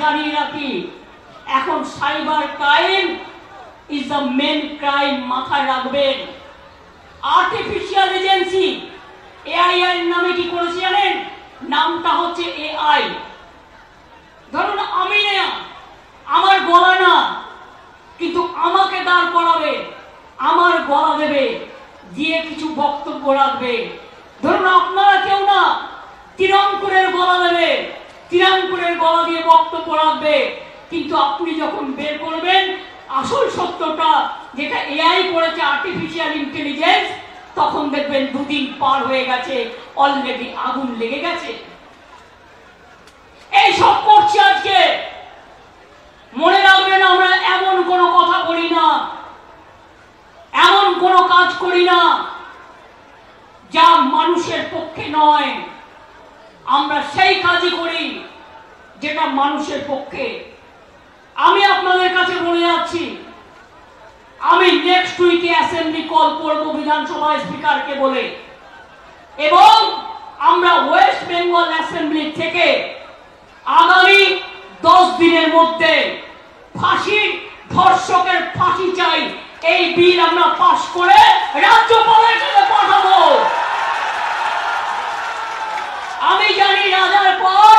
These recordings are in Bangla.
জানিয়ে রাখি, এখন cyber crime is the main crime, মাথায় রাখবেন। আর্টিফিশিয়াল এজেন্সি এআই এর নামে কি করেছে জানেন? নামটা হচ্ছে এআই। ধরুন আমি না, আমার গলা না, কিন্তু আমাকে দাঁড় করাবে, আমার গলা দেবে, দিয়ে কিছু বক্তব্য রাখবে। ধরুন আপনারা কেউ না, তিরঙ্কুরের গলা দেবে, তিরঙ্কুরের গলা দিয়ে বক্তব্য রাখবে, কিন্তু আপনি যখন বের করবেন আসল সত্যটা, যেটা এআই করেছে, আর্টিফিশিয়াল ইন্টেলিজেন্স, তখন দেখবেন দুদিন পার হয়ে গেছে, অলরেডি আগুন লেগে গেছে। এই সব করছি আজকে। মনে রাখবেন, আমরা এমন কোনো কথা বলি না, এমন কোনো কাজ করি না যা মানুষের পক্ষে নয়। আমরা সেই কাজই করি যেটা মানুষের পক্ষে। আমি আপনাদের কাছে বলে যাচ্ছি, আমি নেক্সট উইকে অ্যাসেম্বলি কল করব বিধানসভা স্পিকারকে বলে, এবং আমরা ওয়েস্ট বেঙ্গল অ্যাসেম্বলি থেকে আগামী 10 দিনের মধ্যে ফাঁসির, ধর্ষকের ফাঁসি চাই, এই বিল আমরা পাশ করে রাজ্যপালের কাছে পাঠাবো। আমি জানি রাজার পর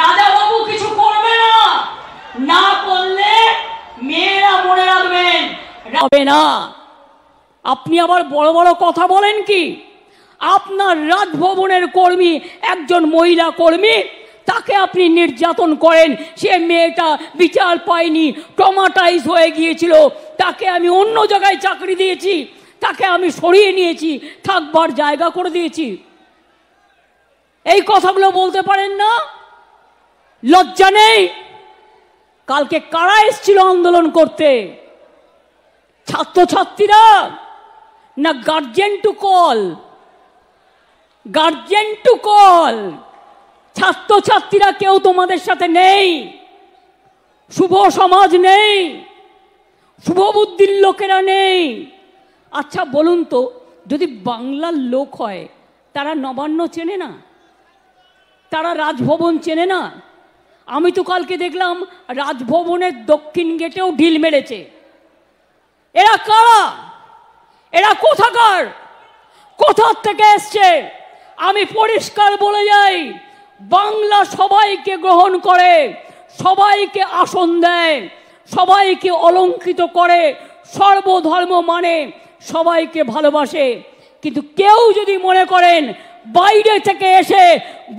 রাজা বাবু কিছু করবে না, না করলে মেয়েরা মনে রাখবেন হবে না। আপনি আবার বড় বড় কথা বলেন কি? আপনার রাজভবনের কর্মী, একজন মহিলা কর্মী, তাকে আপনি নির্যাতন করেন, সে মেয়েটা বিচার পায়নি, ট্রমাটাইজ হয়ে গিয়েছিল, তাকে আমি অন্য জায়গায় চাকরি দিয়েছি, তাকে আমি সরিয়ে নিয়েছি, থাকবার জায়গা করে দিয়েছি। এই কথাগুলো বলতে পারেন না? লজ্জা নেই? কালকে কারা এসেছিল আন্দোলন করতে? ছাত্রছাত্রীরা না guardian to call? Guardian to call. ছাত্রছাত্রীরা কেউ তোমাদের সাথে নেই, শুভ সমাজ নেই, শুভ বুদ্ধির লোকেরা নেই। আচ্ছা বলুন তো, যদি বাংলার লোক হয়, তারা নবান্ন চেনে না? তারা রাজভবন চেনে না? আমি তো কালকে দেখলাম রাজভবনের দক্ষিণ গেটেও ঢিল মেরেছে। এরা কারা? এরা কোথাকার? কোথার থেকে এসছে? আমি পরিষ্কার বলে যাই, বাংলা সবাইকে গ্রহণ করে, সবাইকে আসন দেয়, সবাইকে অলঙ্কৃত করে, সর্বধর্ম মানে, সবাইকে ভালোবাসে। কিন্তু কেউ যদি মনে করেন বাইরে থেকে এসে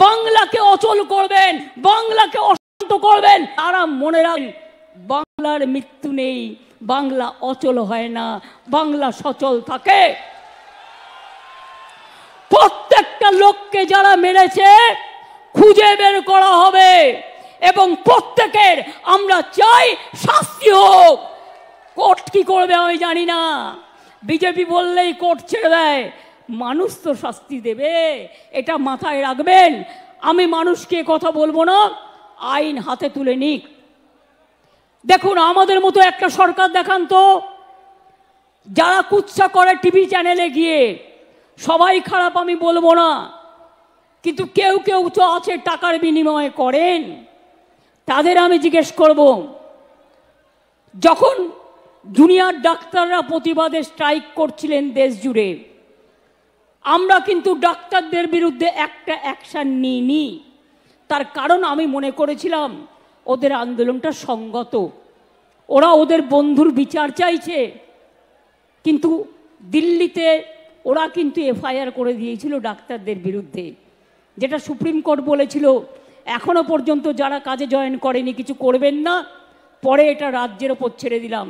বাংলাকে অচল করবেন, বাংলাকে অশান্ত করবেন, তারা মনে রাখেন বাংলার মৃত্যু নেই, বাংলা অচল হয় না, বাংলা সচল থাকে। প্রত্যেকটা লোককে যারা মেরেছে খুঁজে বের করা হবে, এবং প্রত্যেকের আমরা চাই শাস্তি হোক। কোর্ট কি করবে আমি জানি না, বিজেপি বললেই কোর্ট ছেড়ে দেয়, মানুষ তো শাস্তি দেবে, এটা মাথায় রাখবেন। আমি মানুষকে কথা বলবো না, আইন হাতে তুলে নিক। দেখুন, আমাদের মতো একটা সরকার দেখান তো, যারা কুৎসা করে টিভি চ্যানেলে গিয়ে, সবাই খারাপ আমি বলবো না, কিন্তু কেউ কেউ তো আছে টাকার বিনিময়ে করেন, তাদের আমি জিজ্ঞেস করব, যখন জুনিয়র ডাক্তাররা প্রতিবাদে স্ট্রাইক করছিলেন দেশ জুড়ে, আমরা কিন্তু ডাক্তারদের বিরুদ্ধে একটা অ্যাকশন নিইনি। তার কারণ আমি মনে করেছিলাম ওদের আন্দোলনটা সঙ্গত, ওরা ওদের বন্ধুর বিচার চাইছে। কিন্তু দিল্লিতে ওরা কিন্তু এফআইআর করে দিয়েছিল ডাক্তারদের বিরুদ্ধে, যেটা সুপ্রিম কোর্ট বলেছিল এখনো পর্যন্ত যারা কাজে জয়েন করেনি কিছু করবেন না, পরে এটা রাজ্যের ওপর ছেড়ে দিলাম।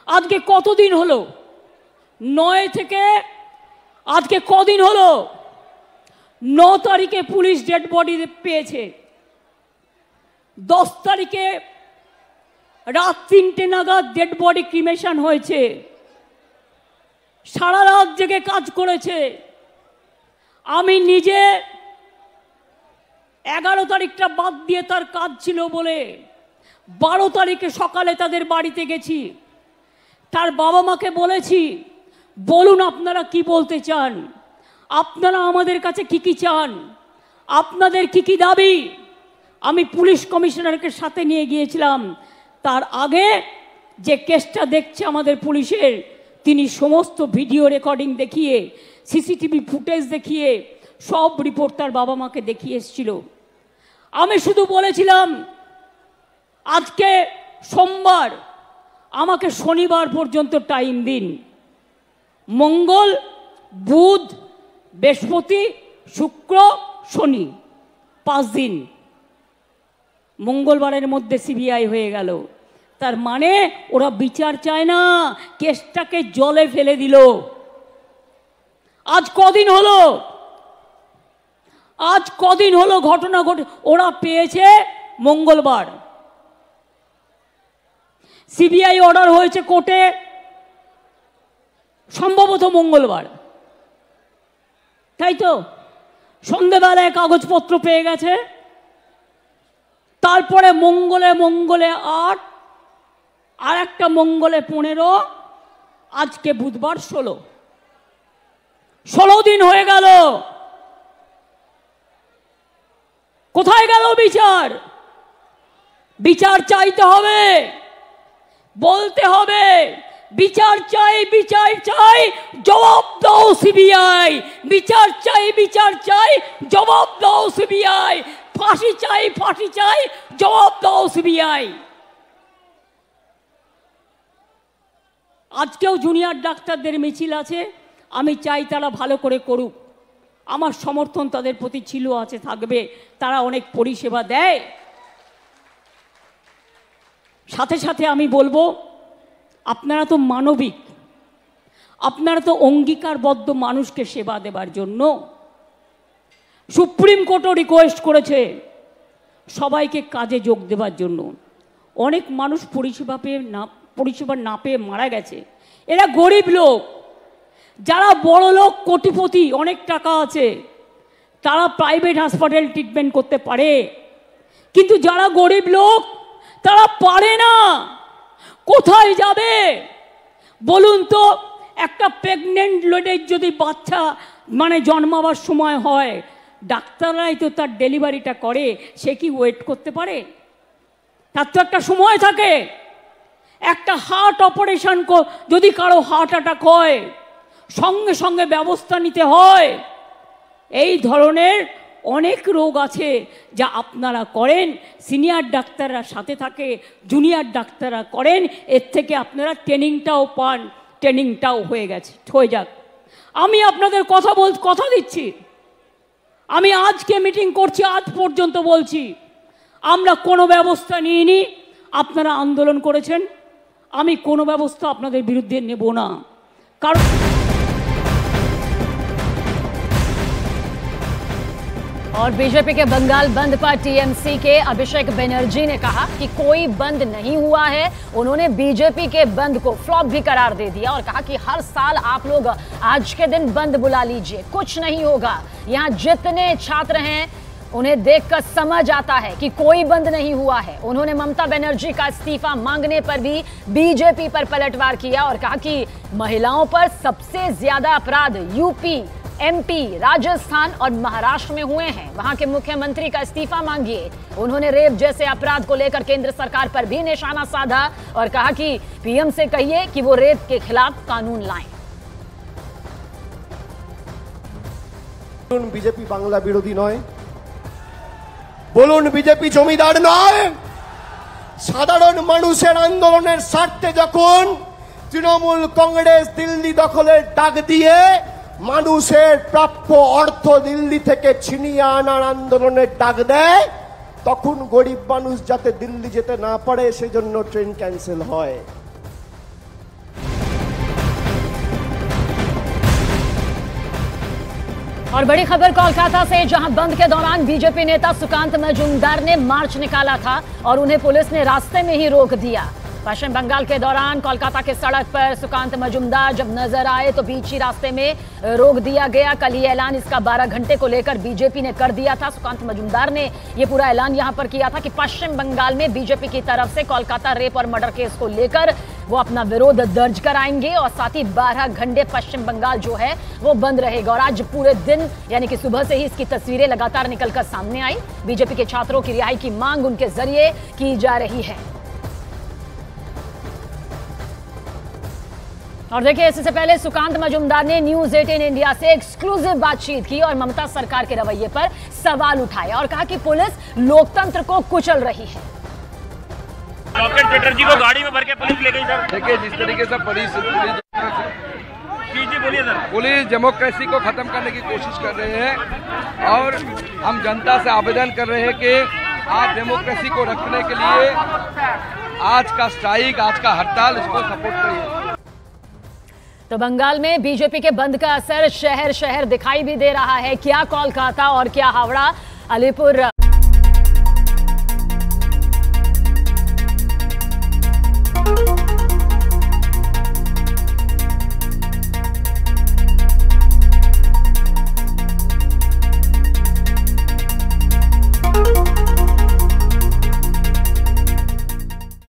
আজকে কতদিন হলো? 9 থেকে আজকে কদিন হলো? 9 তারিখে পুলিশ ডেড বডি পেয়েছে, 10 তারিখে রাত 3টে নাগাদ ডেড বডি ক্রিমেশন হয়েছে। সারা রাত জেগে কাজ করেছে। আমি নিজে 11 তারিখটা বাদ দিয়ে, তার কাজ ছিল বলে 12 তারিখে সকালে তাদের বাড়িতে গেছি, তার বাবা মাকে বলেছি, বলুন আপনারা কি বলতে চান, আপনারা আমাদের কাছে কি কি চান, আপনাদের কি কি দাবি, আমি পুলিশ কমিশনারকে সাথে নিয়ে গিয়েছিলাম। তার আগে যে কেসটা দেখছে আমাদের পুলিশের, তিনি সমস্ত ভিডিও রেকর্ডিং দেখিয়ে, সিসিটিভি ফুটেজ দেখিয়ে সব রিপোর্ট তার বাবা মাকে দেখিয়ে এসেছিল। আমি শুধু বলেছিলাম আজকে সোমবার, আমাকে শনিবার পর্যন্ত টাইম দিন। মঙ্গল, বুধ, বৃহস্পতি, শুক্র, শনি, 5 দিন। মঙ্গলবারের মধ্যে সিবিআই হয়ে গেল। তার মানে ওরা বিচার চায় না, কেসটাকে জলে ফেলে দিল। আজ কদিন হলো, ঘটনা ঘটে, ওরা পেয়েছে মঙ্গলবার। সিবিআই অর্ডার হয়েছে কোর্টে সম্ভবত মঙ্গলবার, তাই তো? সন্ধ্যেবেলায় কাগজপত্র পেয়ে গেছে। তারপরে মঙ্গলে 8, আর একটা মঙ্গলে 15, আজকে বুধবার 16 দিন হয়ে গেল। কোথায় গেল বিচার? বিচার চাইতে হবে, বলতে হবে বিচার চাই, বিচার চাই, জবাব দাও সিবিআই। বিচার চাই, বিচার চাই, জবাব দাও সিবিআই। ফাঁসি চাই, ফাঁসি চাই, জবাব দাও সিবিআই। আজকেও জুনিয়র ডাক্তারদের মিছিল আছে। আমি চাই তারা ভালো করে করুক, আমার সমর্থন তাদের প্রতি ছিল, আছে, থাকবে। তারা অনেক পরিষেবা দেয়। সাথে সাথে আমি বলবো, আপনারা তো মানবিক, আপনারা তো অঙ্গীকারবদ্ধ মানুষকে সেবা দেবার জন্য। সুপ্রিম কোর্টও রিকোয়েস্ট করেছে সবাইকে কাজে যোগ দেবার জন্য। অনেক মানুষ পরিষেবা না পেয়ে মারা গেছে। এরা গরিব লোক। যারা বড় লোক, কোটিপতি, অনেক টাকা আছে, তারা প্রাইভেট হাসপাতাল ট্রিটমেন্ট করতে পারে, কিন্তু যারা গরিব লোক তারা পারে না। কোথায় যাবে বলুন তো? একটা প্রেগনেন্ট লেডির যদি বাচ্চা জন্মাবার সময় হয়, ডাক্তাররাই তো তার ডেলিভারিটা করে, সে কি ওয়েট করতে পারে? তার তো একটা সময় থাকে। একটা হার্ট অপারেশন যদি কারো হার্ট অ্যাটাক হয়, সঙ্গে সঙ্গে ব্যবস্থা নিতে হয়। এই ধরনের অনেক রোগ আছে যা আপনারা করেন, সিনিয়র ডাক্তাররা সাথে থাকে, জুনিয়র ডাক্তাররা করেন। এর থেকে আপনারা ট্রেনিংটাও পান, ট্রেনিংটাও হয়ে যাক। আমি আপনাদের কথা দিচ্ছি, আমি আজকে মিটিং করছি, আজ পর্যন্ত বলছি আমরা কোনো ব্যবস্থা নিইনি। আপনারা আন্দোলন করেছেন, আমি কোনো ব্যবস্থা আপনাদের বিরুদ্ধে নেব না। কারণ और बीजेपी के बंगाल बंद पर टीएमसी के अभिषेक बनर्जी ने कहा कि कोई बंद नहीं हुआ है। उन्होंने बीजेपी के बंद को फ्लॉप भी करार दे दिया और कहा कि हर साल आप लोग आज के दिन बंद बुला लीजिए, कुछ नहीं होगा। यहाँ जितने छात्र हैं उन्हें देखकर समझ आता है कि कोई बंद नहीं हुआ है। उन्होंने ममता बनर्जी का इस्तीफा मांगने पर भी बीजेपी पर पलटवार किया और कहा कि महिलाओं पर सबसे ज्यादा अपराध यूपी, एमपी, राजस्थान और महाराष्ट्र में हुए हैं। वहां के मुख्यमंत्री का इस्तीफा मांगिए। उन्होंने रेप जैसे अपराध को लेकर केंद्र सरकार पर भी निशाना साधा और कहा कि पीएम से कहिए कि वो रेप के खिलाफ कानून लाएं। बीजेपी बांग्ला विरोधी नয়, বলুন বিজেপি জমিদার নয়। সাধারণ মানুষের আন্দোলনের স্বার্থে যখন তৃণমূল কংগ্রেস দিল্লি দখলের ডাক দিয়ে মানুষের প্রাপ্য অর্থ দিল্লি থেকে ছিনিয়ে আনার আন্দোলনের ডাক দেয়, তখন গরিব মানুষ যাতে দিল্লি যেতে না পারে সেজন্য ট্রেন ক্যান্সেল হয়। और बड़ी खबर कोलकाता से, जहां बंद के दौरान बीजेपी नेता सुकांत मजूमदार ने मार्च निकाला था और उन्हें पुलिस ने रास्ते में ही रोक दिया। पश्चिम बंगाल के दौरान कोलकाता के सड़क पर सुकांत मजूमदार जब नजर आए तो बीच ही रास्ते में रोक दिया गया। कल ही ऐलान इसका 12 घंटे को लेकर बीजेपी ने कर दिया था। सुकांत मजूमदार ने यह पूरा ऐलान यहां पर किया था कि पश्चिम बंगाल में बीजेपी की तरफ से कोलकाता रेप और मर्डर केस को लेकर वो अपना विरोध दर्ज कराएंगे और साथ ही 12 घंटे पश्चिम बंगाल जो है वो बंद रहेगा। और आज पूरे दिन यानी कि सुबह से ही इसकी तस्वीरें लगातार निकलकर सामने आई। बीजेपी के छात्रों की रिहाई की मांग उनके जरिए की जा रही है। और देखिए, इससे पहले सुकांत मजुमदार ने न्यूज 18 इंडिया से एक्सक्लूसिव बातचीत की और ममता सरकार के रवैये पर सवाल उठाया और कहा कि पुलिस लोकतंत्र को कुचल रही है। रॉकेट चटर्जी को गाड़ी में भर के पुलिस ले गई सर। देखिए, जिस तरीके से पुलिस डेमोक्रेसी को खत्म करने की कोशिश कर रहे हैं और हम जनता से आवेदन कर रहे हैं कि आप डेमोक्रेसी को रखने के लिए आज का स्ट्राइक, आज का हड़ताल, इसको सपोर्ट करिए। तो बंगाल में बीजेपी के बंद का असर शहर शहर दिखाई भी दे रहा है। क्या कोलकाता और क्या हावड़ा, अलीपुर